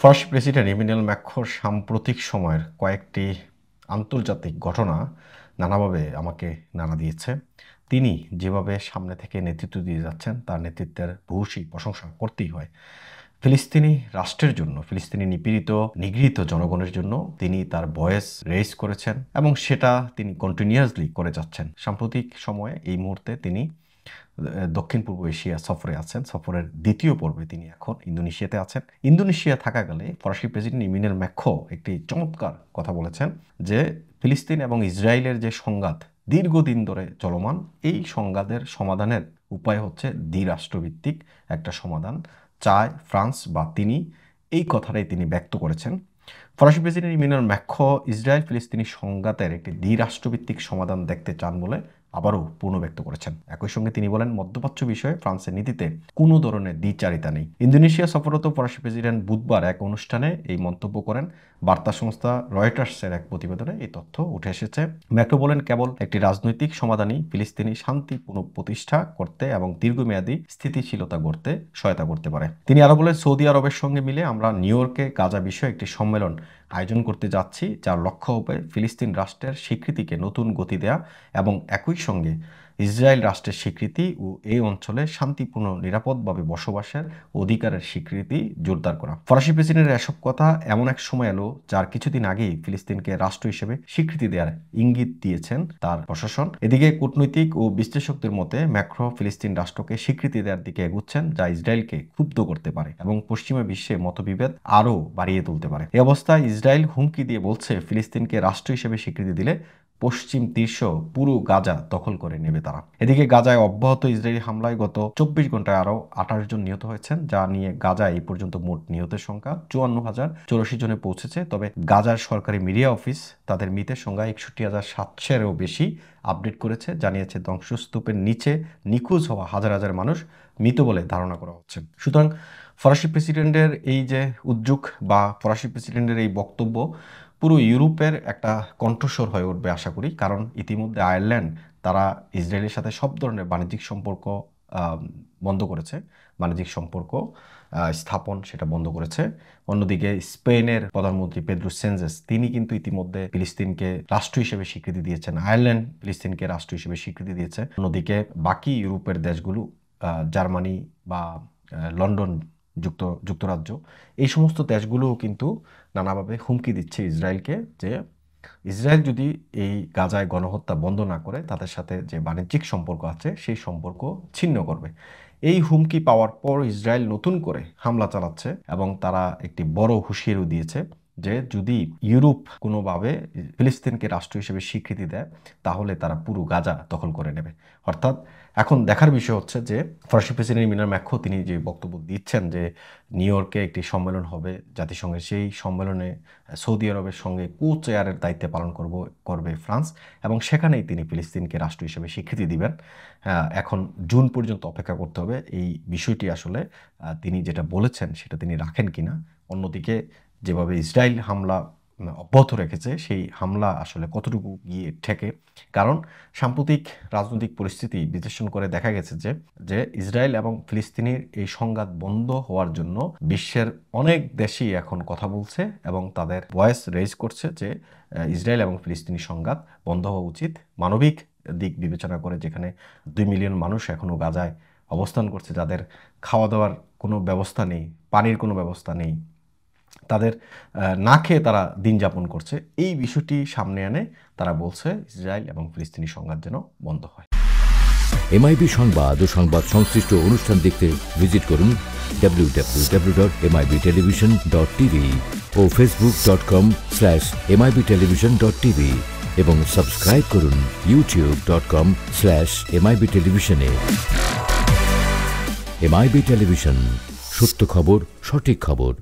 ফরাসি president Emmanuel ম্যাক্রোর সাম্প্রতিক সময়ের কয়েকটি আন্তর্জাতিক ঘটনা নানাভাবে আমাকে নাড়া দিয়েছে। তিনি যেভাবে সামনে থেকে নেতৃত্ব দিয়ে যাচ্ছেন তার নেতৃত্বের ভূয়সী প্রশংসা করতেই হয়। ফিলিস্তিনি রাষ্ট্রের জন্য, ফিলিস্তিনি নিগৃহীত জনগণের জন্য তিনি তার ভয়েস রেইজ করেছেন এবং সেটা তিনি কন্টিনিউয়াসলি করে যাচ্ছেন। সাম্প্রতিক সময়ে এই মুহূর্তে তিনি দক্ষিণ পূর্ব এশিয়া সফরে আছেন। সফরের দ্বিতীয় পর্বে তিনি এখন ইন্দোনেশিয়াতে আছেন। ইন্দোনেশিয়া থাকাকালে ফরাসি প্রেসিডেন্ট ইমানুয়েল ম্যাক্রো একটি চমৎকার কথা বলেছেন যে ফিলিস্তিন এবং ইসরায়েলের যে সংঘাত দীর্ঘদিন ধরে চলমান, এই সংঘাতের সমাধানের উপায় হচ্ছে দ্বিরাষ্ট্রভিত্তিক একটা সমাধান চায় ফ্রান্স বা তিনি। এই কথাটাই তিনি ব্যক্ত করেছেন। ফরাসি প্রেসিডেন্ট ইমানুয়েল ম্যাক্রো ইসরায়েল ফিলিস্তিনি সংঘাতের একটি দ্বিরাষ্ট্রভিত্তিক সমাধান দেখতে চান বলে আবারও পুনর্ব্যক্ত করেছেন। একই সঙ্গে তিনি বলেন, মধ্যপ্রাচ্য বিষয়ে ফ্রান্সের নীতিতে কোনো ধরনের দ্বিচারিতা নেই। ইন্দোনেশিয়া সফররত ফরাসি প্রেসিডেন্ট বুধবার এক অনুষ্ঠানে এই মন্তব্য করেন। বার্তা সংস্থা রয়টার্সের এক প্রতিবেদনে এই তথ্য উঠে এসেছে। ম্যাক্রো বলেন, কেবল একটি রাজনৈতিক সমাধানই ফিলিস্তিনি শান্তি পুনঃপ্রতিষ্ঠা করতে এবং দীর্ঘমেয়াদী স্থিতিশীলতা গড়তে সহায়তা করতে পারে। তিনি আরও বলেন, সৌদি আরবের সঙ্গে মিলে আমরা নিউ ইয়র্কে গাজা বিষয়ে একটি সম্মেলন আয়োজন করতে যাচ্ছি, যার লক্ষ্য হবে ফিলিস্তিন রাষ্ট্রের স্বীকৃতিকে নতুন গতি দেয়া এবং একই সঙ্গে ইসরায়েল রাষ্ট্রের স্বীকৃতি ও এই অঞ্চলে শান্তিপূর্ণ নিরাপদভাবে বসবাসের অধিকারের স্বীকৃতি জোরদার করা। ফরাসি প্রেসিডেন্টের এসব কথা এমন এক সময় এলো যার কিছুদিন আগেই ফিলিস্তিনকে রাষ্ট্র হিসেবে স্বীকৃতি দেওয়ার ইঙ্গিত দিয়েছেন তার প্রশাসন। এদিকে কূটনৈতিক ও বিশ্লেষকদের মতে ম্যাক্রো ফিলিস্তিন রাষ্ট্রকে স্বীকৃতি দেওয়ার দিকে এগুচ্ছেন, যা ইসরায়েলকে ক্ষুব্ধ করতে পারে এবং পশ্চিমা বিশ্বে মতবিভেদ আরও বাড়িয়ে তুলতে পারে। এই অবস্থায় ইসরায়েল হুমকি দিয়ে বলছে, ফিলিস্তিনকে রাষ্ট্র হিসেবে স্বীকৃতি দিলে পশ্চিম তীর্ষ পুরো গাজা দখল করে নেবে তারা। এদিকে গাজায় অব্যাহত ইসরায়েলি হামলায় গত 24 ঘন্টায় আরও 28 জন নিহত হয়েছেন, যা নিয়ে গাজায় এই পর্যন্ত মোট নিহতের সংখ্যা 54,084 জনে পৌঁছেছে। তবে গাজার সরকারি মিডিয়া অফিস তাদের মৃতের সংখ্যা 61,700-এরও বেশি আপডেট করেছে। জানিয়েছে ধ্বংসস্তূপের নিচে নিখোঁজ হওয়া হাজার হাজার মানুষ মৃত বলে ধারণা করা হচ্ছে। সুতরাং ফরাসি প্রেসিডেন্টের এই যে উদ্যোগ বা ফরাসি প্রেসিডেন্টের এই বক্তব্য পুরো ইউরোপের একটা কণ্ঠস্বর হয়ে উঠবে আশা করি। কারণ ইতিমধ্যে আয়ারল্যান্ড তারা ইসরায়েলের সাথে সব ধরনের বাণিজ্যিক সম্পর্ক বন্ধ করেছে, বাণিজ্যিক সম্পর্ক স্থাপন সেটা বন্ধ করেছে। অন্যদিকে স্পেনের প্রধানমন্ত্রী পেদ্রো সানচেজ তিনি কিন্তু ইতিমধ্যে ফিলিস্তিনকে রাষ্ট্র হিসেবে স্বীকৃতি দিয়েছেন। আয়ারল্যান্ড ফিলিস্তিনকে রাষ্ট্র হিসেবে স্বীকৃতি দিয়েছে। অন্যদিকে বাকি ইউরোপের দেশগুলো জার্মানি বা লন্ডন, যুক্তরাজ্য, এই সমস্ত দেশগুলোও কিন্তু নানাভাবে হুমকি দিচ্ছে ইসরায়েলকে যে ইসরায়েল যদি এই গাজায় গণহত্যা বন্ধ না করে তাদের সাথে যে বাণিজ্যিক সম্পর্ক আছে সেই সম্পর্ক ছিন্ন করবে। এই হুমকি পাওয়ার পর ইসরায়েল নতুন করে হামলা চালাচ্ছে এবং তারা একটি বড় হুঁশিয়ারি দিয়েছে যে যদি ইউরোপ কোনোভাবে ফিলিস্তিনকে রাষ্ট্র হিসেবে স্বীকৃতি দেয় তাহলে তারা পুরো গাজা দখল করে নেবে। অর্থাৎ এখন দেখার বিষয় হচ্ছে যে ফরাসি প্রেসিডেন্ট ইমানুয়েল ম্যাক্রো তিনি যে বক্তব্য দিচ্ছেন যে নিউ ইয়র্কে একটি সম্মেলন হবে জাতিসংঘের, সেই সম্মেলনে সৌদি আরবের সঙ্গে কো চেয়ারের দায়িত্বে পালন করবে ফ্রান্স এবং সেখানেই তিনি ফিলিস্তিনকে রাষ্ট্র হিসেবে স্বীকৃতি দিবেন। এখন জুন পর্যন্ত অপেক্ষা করতে হবে এই বিষয়টি আসলে তিনি যেটা বলেছেন সেটা তিনি রাখেন কিনা। অন্যদিকে যেভাবে ইসরায়েল হামলা অব্যাহত রেখেছে সেই হামলা আসলে কতটুকু গিয়ে ঠেকে, কারণ সাম্প্রতিক রাজনৈতিক পরিস্থিতি বিশ্লেষণ করে দেখা গেছে যে ইসরায়েল এবং ফিলিস্তিনির এই সংঘাত বন্ধ হওয়ার জন্য বিশ্বের অনেক দেশই এখন কথা বলছে এবং তাদের ভয়েস রেইজ করছে যে ইসরায়েল এবং ফিলিস্তিনি সংঘাত বন্ধ হওয়া উচিত। মানবিক দিক বিবেচনা করে যেখানে 2 মিলিয়ন মানুষ এখনও গাজায় অবস্থান করছে, যাদের খাওয়া দাওয়ার কোনো ব্যবস্থা নেই, পানির কোনো ব্যবস্থা নেই, তাদের না খেয়ে তারা দিন যাপন করছে, এই বিষয়টি সামনে এনে তারা বলছে ইসরায়েল এবং ফিলিস্তিনি সংঘাত যেন বন্ধ হয়। এমআইবি সংবাদ ও সংবাদ সংশ্লিষ্ট অনুষ্ঠান দেখতে ভিজিট করুন www.mibtelevision.tv ও facebook.com/mibtelevision.tv এবং সাবস্ক্রাইব করুন youtube.com/mibtelevision-এ। এমআইবি টেলিভিশন, সত্য খবর, সঠিক খবর।